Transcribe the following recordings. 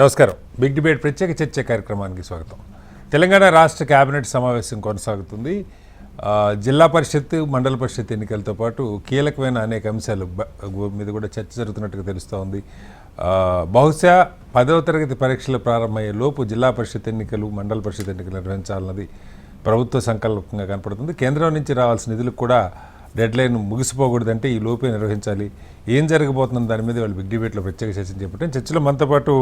నమస్కారం. Big debate ప్రత్యేక చర్చ కార్యక్రమానికి స్వాగతం. తెలంగాణ రాష్ట్ర కేబినెట్ సమావేశం కొనసాగుతుంది. జిల్లా పరిషత్, మండల పరిషత్ ఎన్నికలతో పాటు కీలకమైన అనేక అంశాలు మీద కూడా చర్చ జరుగుతున్నట్టుగా తెలుస్తూ ఉంది. బహుశా 10వ తరగతి పరీక్షలు ప్రారంభమయ్యే లోపు జిల్లా పరిషత్ ఎన్నికలు, మండల పరిషత్ ఎన్నికలు నిర్వహించాలన్నది ప్రభుత్వ సంకల్పంగా కనపడుతుంది. కేంద్రం నుంచి రావాల్సిన నిధులకు కూడా డెడ్ లైన్ ముగిసిపోకూడదంటే ఈ లోపే నిర్వహించాలి. ఏం జరగబోతుందని దాని మీద వాళ్ళు బిగ్ డిబేట్లో ప్రత్యేక చర్చ చేపట్టారు. చర్చలో మనతో పాటు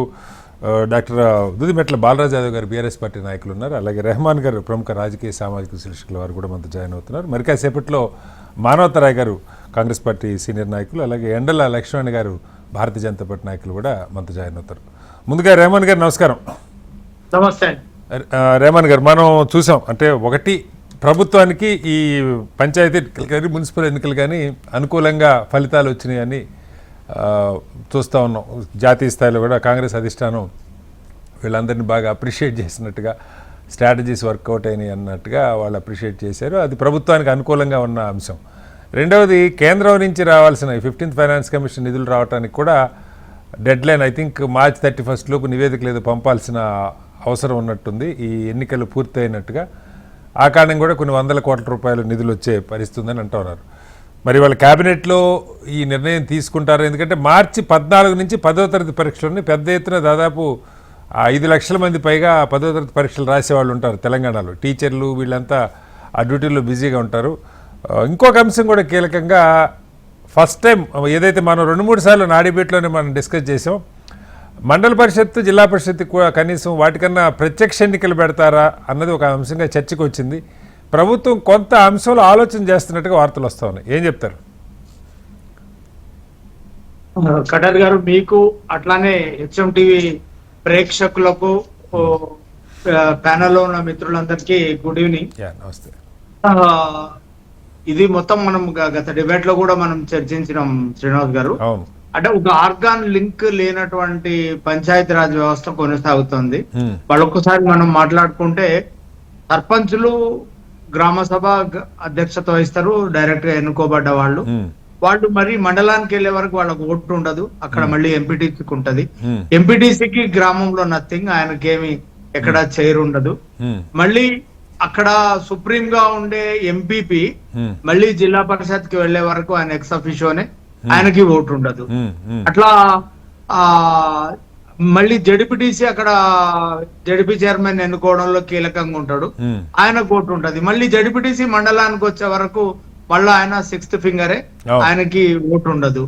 డాక్టర్ దూదిమెట్ల బాలరాజు యాదవ్ గారు బీఆర్ఎస్ పార్టీ నాయకులు ఉన్నారు. అలాగే రెహమాన్ గారు ప్రముఖ రాజకీయ సామాజిక విశ్లేషకుల వారు కూడా మనతో జాయిన్ అవుతున్నారు. మరి కాసేపట్లో మానవతరాయ్ గారు కాంగ్రెస్ పార్టీ సీనియర్ నాయకులు, అలాగే ఎండల లక్ష్మణ్ గారు భారతీయ జనతా పార్టీ నాయకులు కూడా మనతో జాయిన్ అవుతారు. ముందుగా రెహమాన్ గారు నమస్కారం. నమస్తే. రెహమాన్ గారు, మనం చూసాం అంటే ఒకటి ప్రభుత్వానికి ఈ పంచాయతీ ఎన్నికలు కానీ మున్సిపల్ ఎన్నికలు కానీ అనుకూలంగా ఫలితాలు వచ్చినాయని చూస్తూ ఉన్నాం. జాతీయ స్థాయిలో కూడా కాంగ్రెస్ అధిష్టానం వీళ్ళందరినీ బాగా అప్రిషియేట్ చేసినట్టుగా, స్ట్రాటజీస్ వర్కౌట్ అయినాయి అన్నట్టుగా వాళ్ళు అప్రిషియేట్ చేశారు. అది ప్రభుత్వానికి అనుకూలంగా ఉన్న అంశం. రెండవది, కేంద్రం నుంచి రావాల్సిన 15th ఫైనాన్స్ కమిషన్ నిధులు రావడానికి కూడా dead line I think March 31 లోపు నివేదికలు ఏదో పంపాల్సిన అవసరం ఉన్నట్టుంది. ఈ ఎన్నికలు పూర్తయినట్టుగా ఆ కారణం కూడా కొన్ని వందల కోట్ల రూపాయల నిధులు వచ్చే పరిస్థితి ఉందని అంటున్నారు. మరి వాళ్ళ క్యాబినెట్లో ఈ నిర్ణయం తీసుకుంటారు. ఎందుకంటే March 14 నుంచి 10వ తరగతి పరీక్షలని పెద్ద ఎత్తున దాదాపు 5 లక్షల మంది పైగా 10వ తరగతి పరీక్షలు రాసేవాళ్ళు ఉంటారు తెలంగాణలో. టీచర్లు వీళ్ళంతా ఆ డ్యూటీలో బిజీగా ఉంటారు. ఇంకొక అంశం కూడా కీలకంగా, ఫస్ట్ టైం ఏదైతే మనం 2-3 సార్లు నాడిబేట్లోనే మనం డిస్కస్ చేసాం, మండల పరిషత్, జిల్లా పరిషత్ కనీసం వాటికన్నా ప్రత్యక్ష ఎన్నికలు పెడతారా అన్నది ఒక అంశంగా చర్చకు వచ్చింది. ప్రభుత్వం కొంత అంశంలో ఆలోచన చేస్తున్నట్టుగా వార్తలు వస్తూ ఉన్నాయి. ఏం చెప్తారు? కటర్ గారు, మీకు అట్లానే హెచ్ఎం టీవీ ప్రేక్షకులకు, ప్యానెల్లో ఉన్న మిత్రులందరికీ గుడ్ ఈవినింగ్. నమస్తే. ఇది మొత్తం మనం గత డిబేట్ లో కూడా మనం చర్చించినాం శ్రీనివాస్ గారు. అంటే ఒక ఆర్గాన్ లింక్ లేనటువంటి పంచాయతీరాజ్ వ్యవస్థ కొనసాగుతుంది. వాళ్ళొక్కసారి మనం మాట్లాడుకుంటే సర్పంచులు గ్రామ సభ అధ్యక్షత వహిస్తారు, డైరెక్ట్ గా ఎన్నుకోబడ్డ వాళ్ళు. వాళ్ళు మరి మండలానికి వెళ్లే వరకు వాళ్ళకు ఓటు ఉండదు. అక్కడ మళ్ళీ ఎంపీటీసీకి ఉంటది. ఎంపీటీసీకి గ్రామంలో నథింగ్, ఆయనకేమి ఎక్కడ చైర్ ఉండదు. మళ్ళీ అక్కడ సుప్రీం గా ఉండే ఎంపీపీ మళ్ళీ జిల్లా పరిషత్ కి వెళ్లే వరకు ఆయన ఎక్స్ అఫిషియోనే, ఆయనకి ఓటు ఉండదు. అట్లా మళ్ళీ జడ్పీటీసీ అక్కడ జడ్పీ చైర్మన్ ఎన్నుకోవడంలో కీలకంగా ఉంటాడు, ఆయనకు ఓటు ఉంటది. మళ్ళీ జడ్పీటీసీ మండలానికి వచ్చే వరకు మళ్ళీ ఆయన 6th ఫింగరే, ఆయనకి ఓటు ఉండదు.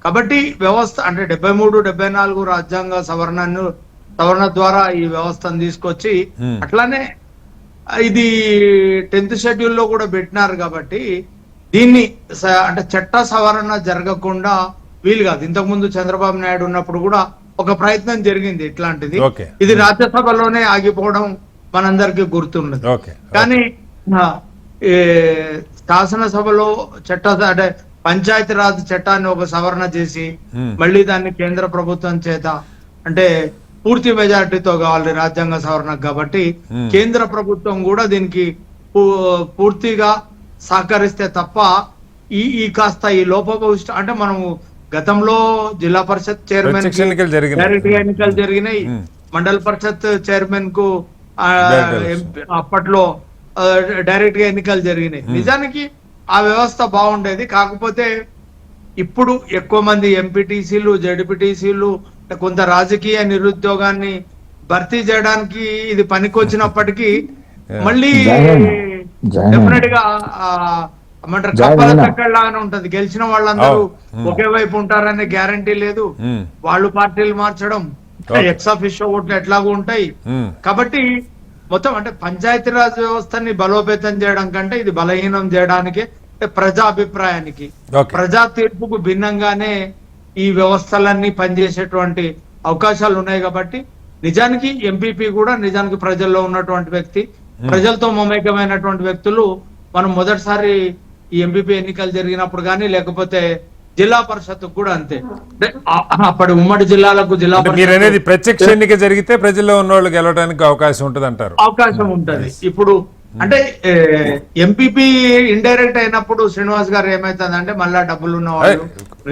కాబట్టి వ్యవస్థ అంటే 73, 74 రాజ్యాంగ సవరణ ద్వారా ఈ వ్యవస్థను తీసుకొచ్చి అట్లానే ఇది 10th షెడ్యూల్లో కూడా పెట్టినారు. కాబట్టి దీన్ని అంటే చట్ట సవరణ జరగకుండా వీలు కాదు. ఇంతకు ముందు చంద్రబాబు నాయుడు ఉన్నప్పుడు కూడా ఒక ప్రయత్నం జరిగింది ఇట్లాంటిది. ఇది రాజ్యసభలోనే ఆగిపోవడం మనందరికీ గుర్తున్నది. కానీ శాసనసభలో అంటే పంచాయతీరాజ్ చట్టాన్ని ఒక సవరణ చేసి మళ్ళీ దాన్ని కేంద్ర ప్రభుత్వం చేత అంటే పూర్తి మెజారిటీతో కావాలి రాజ్యాంగ సవరణకు. కాబట్టి కేంద్ర ప్రభుత్వం కూడా దీనికి పూర్తిగా సహకరిస్తే తప్ప ఈ కాస్త ఈ లోపభూయిష్ట అంటే మనము గతంలో జిల్లా పరిషత్ చైర్మన్ డైరెక్ట్ గా ఎన్నికలు జరిగినాయి, మండల పరిషత్ చైర్మన్ కు అప్పట్లో డైరెక్ట్ గా ఎన్నికలు జరిగినాయి. నిజానికి ఆ వ్యవస్థ బాగుండేది. కాకపోతే ఇప్పుడు ఎక్కువ మంది ఎంపీటీసీలు, జడ్పీటీసీలు, కొంత రాజకీయ నిరుద్యోగాన్ని భర్తీ చేయడానికి ఇది పనికొచ్చినప్పటికీ మళ్ళీ డెఫినెట్ గా ఏమంటారు కప్పల చక్కలాగానే ఉంటది. గెలిచిన వాళ్ళందరూ ఒకే వైపు ఉంటారనే గ్యారంటీ లేదు. వాళ్ళు పార్టీలు మార్చడం, ఎక్స్ ఆఫీషియో ఓట్లు ఎట్లాగూ ఉంటాయి. కాబట్టి మొత్తం అంటే పంచాయతీరాజ్ వ్యవస్థని బలోపేతం చేయడం కంటే ఇది బలహీనం చేయడానికి, ప్రజా అభిప్రాయానికి, ప్రజా తీర్పుకు భిన్నంగానే ఈ వ్యవస్థలన్నీ పనిచేసేటువంటి అవకాశాలు ఉన్నాయి. కాబట్టి నిజానికి ఎంపీపీ కూడా నిజానికి ప్రజల్లో ఉన్నటువంటి వ్యక్తి, ప్రజలతో మమేకమైనటువంటి వ్యక్తులు. మనం మొదటిసారి ఈ ఎంపీపీ ఎన్నికలు జరిగినప్పుడు కానీ లేకపోతే జిల్లా పరిషత్ కూడా అంతే. అప్పటి ఉమ్మడి జిల్లాలకు జిల్లా పరిషత్ ప్రత్యక్ష ఎన్నిక జరిగితే ప్రజల్లో ఉన్న వాళ్ళు గెలవడానికి అవకాశం ఉంటుంది అంటారు. అవకాశం ఉంటది. ఇప్పుడు అంటే ఎంపీపీ ఇండైరెక్ట్ అయినప్పుడు శ్రీనివాస్ గారు ఏమైతుంది అంటే మళ్ళా డబ్బులు ఉన్న వాళ్ళు,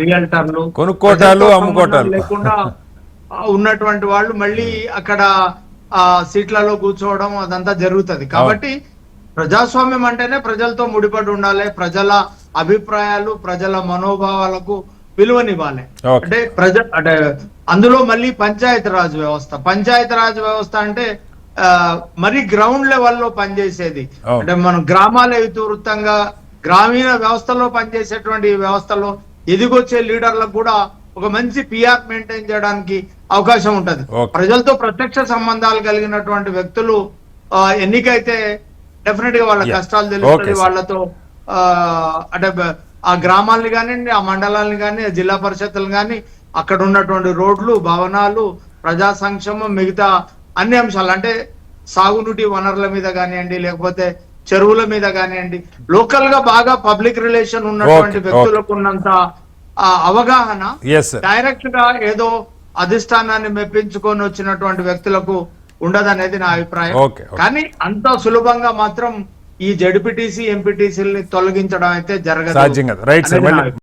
రియల్టర్లు కొనుక్కోటాలు, అమ్ముకోటాలు లేకుండా ఉన్నటువంటి వాళ్ళు మళ్ళీ అక్కడ సీట్లలో కూర్చోవడం అదంతా జరుగుతుంది. కాబట్టి ప్రజాస్వామ్యం అంటేనే ప్రజలతో ముడిపడి ఉండాలి, ప్రజల అభిప్రాయాలు ప్రజల మనోభావాలకు విలువనివ్వాలి. అంటే అందులో మళ్ళీ పంచాయతీరాజ్ వ్యవస్థ అంటే మరి గ్రౌండ్ లెవెల్లో పనిచేసేది. అంటే మనం గ్రామాల ఇతివృత్తంగా గ్రామీణ వ్యవస్థలో పనిచేసేటువంటి ఈ వ్యవస్థలో ఎదిగొచ్చే లీడర్లకు కూడా ఒక మంచి పిఆర్ మెయింటైన్ చేయడానికి అవకాశం ఉంటది. ప్రజలతో ప్రత్యక్ష సంబంధాలు కలిగినటువంటి వ్యక్తులు ఎన్నికైతే డెఫినెట్ గా వాళ్ళ కష్టాలు తెలుస్తుంది, వాళ్ళతో అంటే ఆ గ్రామాలని కానివ్వండి, ఆ మండలాన్ని కానీ, జిల్లా పరిషత్తులు కానీ, అక్కడ ఉన్నటువంటి రోడ్లు, భవనాలు, ప్రజా సంక్షేమం, మిగతా అన్ని అంశాలు అంటే సాగునీటి వనరుల మీద కానివ్వండి, లేకపోతే చెరువుల మీద కానివ్వండి, లోకల్ గా బాగా పబ్లిక్ రిలేషన్ ఉన్నటువంటి వ్యక్తులకు ఉన్నంత అవగాహన డైరెక్ట్ గా ఏదో అధిష్టానాన్ని మెప్పించుకొని వచ్చినటువంటి వ్యక్తులకు ఉండదనేది నా అభిప్రాయం. కానీ అంత సులభంగా మాత్రం ఈ జడ్పీటీసీ ఎంపీటీసీని తొలగించడం అయితే జరగదు.